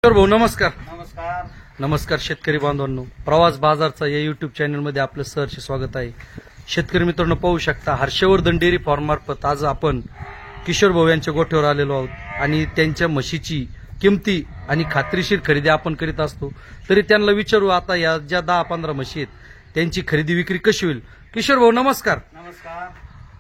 किशोर भाऊ नमस्कार. नमस्कार. नमस्कार शेतकरी बांधवांनो, प्रवास बाजारचा या युट्यूब चॅनल मध्ये आपलं सहर्ष स्वागत आहे. शेतकरी मित्रांनो, पाहू शकता हर्षवर्धन डेअरी फार्म मार्फत आज आपण किशोर भाऊ यांच्या गोठ्यावर आलेलो आहोत आणि त्यांच्या म्हशीची किमती आणि खात्रीशीर खरेदी आपण करीत असतो. तरी त्यांना विचारू आता या ज्या 10-15 म्हशी आहेत त्यांची खरेदी विक्री कशी होईल. किशोर भाऊ नमस्कार. नमस्कार.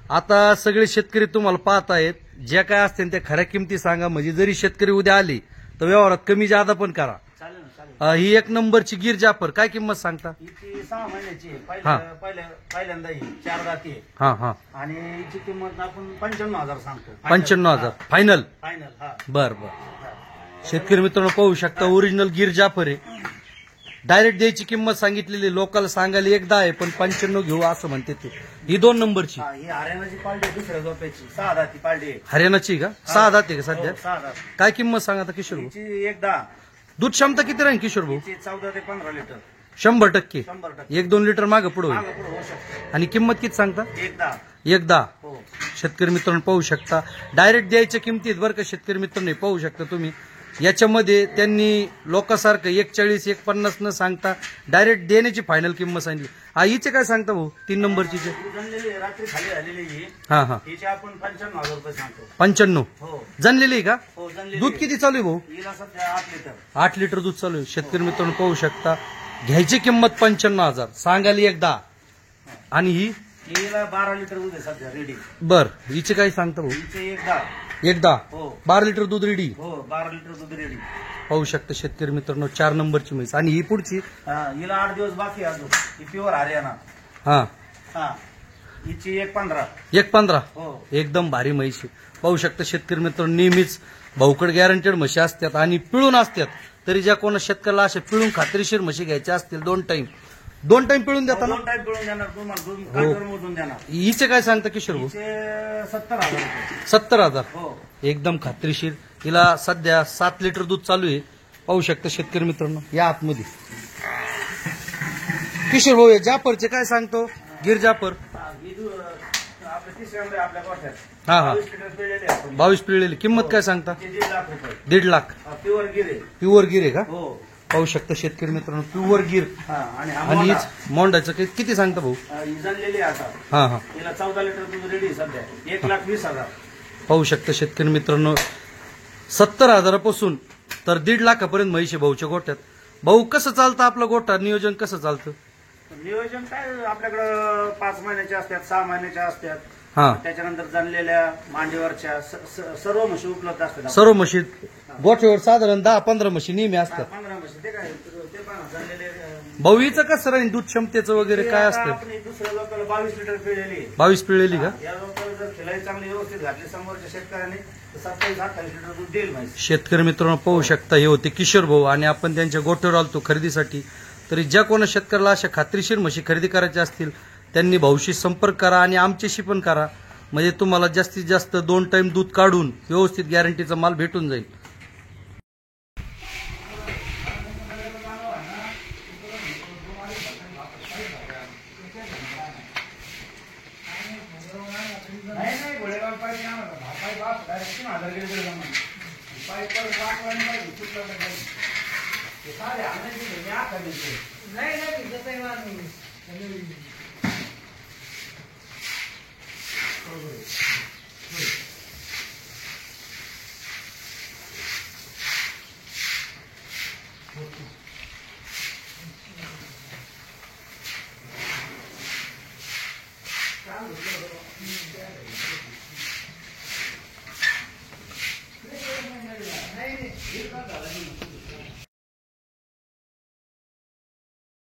आता सगळे शेतकरी तुम्हाला पाहत आहेत, ज्या काय असतील त्या खऱ्या किमती सांगा, म्हणजे जरी शेतकरी उद्या आले तर व्यवहारात कमी जादा पण करा. चालेल ना, चालेल. ही 1 नंबरची गिर जाफर काय किंमत सांगता? हिची 6 महिन्याची आहे. हा. पहिल्यांदा ही 4 दाती आहे हा हा आणि हिची किंमत आपण 95,000 सांगतो. 95,000 फायनल. फायनल. हा. बर बर. शेतकरी मित्रांनो पाहू शकता ओरिजिनल गिर जाफर आहे. डायरेक्ट द्यायची किंमत सांगितलेली, लोकांना सांगायला 1 10 आहे पण 95 घेऊ असं म्हणते ते. ही 2 नंबरची हा, ही हरियाणाची पालडी आहे, दुसऱ्या झोप्याची 6 दाती पालडी आहे. हरियाणाची का? 6 दाते का सध्या? हो, 6 दाती. काय किंमत सांगा आता किशोर भाऊ? हिची 1 10. दूध क्षमता किती राहील किशोर भाऊ? हिची 14 ते 15 लिटर. 100%. 100%. 1-2 लिटर मागे पुढे होईल. मागं पुढं होऊ शकतं. आणि किंमत किती सांगता? 1 10. 1 10. हो. शेतकरी मित्रांनो पाहू शकता डायरेक्ट द्यायच्या किमतीत बरं का शेतकरी मित्रांनो, पाहू शकता तुम्ही. याच्यामध्ये त्यांनी लोकांसारखं 140 150 न सांगता डायरेक्ट देण्याची फायनल किंमत सांगितली. हिचे काय सांगता भाऊ 3 नंबरची? ही जनलेली आहे, रात्री खाली झालेली ही. हा हा हिची आपण 95,000 रुपये सांगतो. 95 हो. जनलेली आहे का? हो, जनलेली दूध आहे. किती चालू आहे भाऊ? हिला सध्या 8 लिटर. 8 लिटर दूध चालू आहे. शेतकरी मित्रांनो पाहू शकता घ्यायची किंमत 95,000 सांगायला 1 10. आणि ही हिला 12 लिटर दूध आहे सध्या रेडी. बर हिचे काय सांगता भाऊ? हिचे 1 10. 1 10. हो. 12 लिटर दूध रेडी. हो, 12 लिटर दूध रेडी. पाहू शकता शेतकरी मित्रांनो 4 नंबरची म्हैस. आणि ही पुढची हिला 8 दिवस बाकी आहे अजून. ही प्युअर हरियाणा. हा हा. हिची 1 15. 1 15. हो. एकदम भारी म्हैस आहे. पाहू शकता शेतकरी मित्रांनो, नेहमीच भाऊकड गॅरंटेड म्हशी असतात आणि पिळून असतात. तरी ज्या कोणा शेतकऱ्याला अशा पिळून खात्रीशीर म्हशी घ्यायच्या असतील 2 टाइम पिळून देता ना? 2 टाईप पिळून देणार तुम्हाला, दूध काढून मोजून देणार. हिचे काय सांगता किशोर भाऊ? हिचे 70,000 रुपये. 70,000. हो. एकदम खात्रीशीर. हिला सध्या 7 लिटर दूध चालू आहे. पाहू शकता शेतकरी मित्रांनो या आतमध्ये. किशोर भाऊ जाफरचे काय सांगतो? गिर जाफर हा, ही आपल्या तिसऱ्यांदा आपल्या गोठ्यात. हा हा 22 लिटर पिळलेली आहे आपण. 22 पिळलेली. किंमत काय सांगता? हिचे 1.5 लाख रुपये. 1.5 लाख. प्युअर गिरे. प्युअर गिर आहे का? हो. पाहू शकता शेतकरी मित्रांनो प्युअर गिर. हा. आणि हा आणि मोठा. हीच मोंडाचं किती सांगता भाऊ? ही जनलेली आहे आता. हा हा हिला 14 लिटर दूध रेडी सध्या. 1,20,000. पाहू शकता शेतकरी मित्रांनो 70,000पासून तर 1.5 लाखापर्यंत म्हैशी भाऊच्या गोठ्यात. भाऊ कसं चालतं आपलं गोठा, नियोजन कसं चालतं? नियोजन काय आपल्याकडं 5 महिन्याच्या असतात, 6 महिन्याच्या असतात. हा त्याच्यानंतर जनलेल्या मांडीवरच्या सर्व म्हशी उपलब्ध असतात. सर्व म्हशी गोठ्यावर साधारण 10-15 म्हशी नेहमी असतात. 15 म्हशी ते काय ते पण जनलेले. भाऊचं कसं राहील दूध क्षमतेचं वगैरे काय असतं? आपण दुसऱ्या लोकांना 22 लिटर पिळलेली. 22 पिळलेली का? या लोकांना जर खिलाई चांगली व्यवस्थित घातली समोरच्या शेतकऱ्यांनी तर 27-28 लिटर दूध देईल म्हैस. शेतकरी मित्रांनो पाहू शकता हे होते किशोर भाऊ आणि आपण त्यांच्या गोठ्यावर आलतो खरेदीसाठी. तरी ज्या कोणा शेतकऱ्याला अशा खात्रीशीर म्हशी खरेदी करायच्या असतील त्यांनी भाऊशी संपर्क करा आणि आमच्याशी पण करा, म्हणजे तुम्हाला जास्तीत जास्त 2 टाइम दूध काढून व्यवस्थित गॅरंटीचा माल भेटून जाईल. नाही